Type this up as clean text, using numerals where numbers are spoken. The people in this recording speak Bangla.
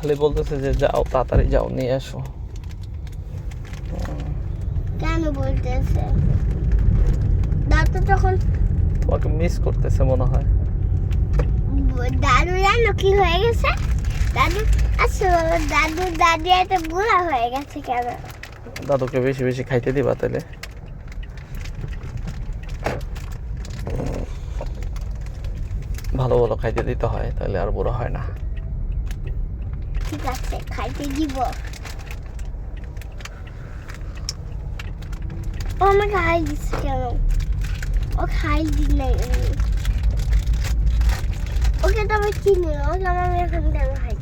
খালি বলতেছে যে যাও তাড়াতাড়ি যাও নিয়ে আসো। কেন বলতেছে? দাদু তখন তোমাকে মিস করতেছে মনে হয়। দাদু জানো কি হয়ে গেছে? দাদু আসলে দাদি একটা বুড়া হয়ে গেছে কেন? দাদুকে বেশি বেশি খাইতে দিবা তাহলে। ভালো ভালো খাইতে দিতে হয়, তাহলে আর বুড়ো হয় না। ঠিক আছে, খাইতে দিব। ও আমাকে খাই দিচ্ছে কেন? ও খাই দিন নাই। ওকে তো আমি চিনি না, ওকে আমি এখন কেন খাই?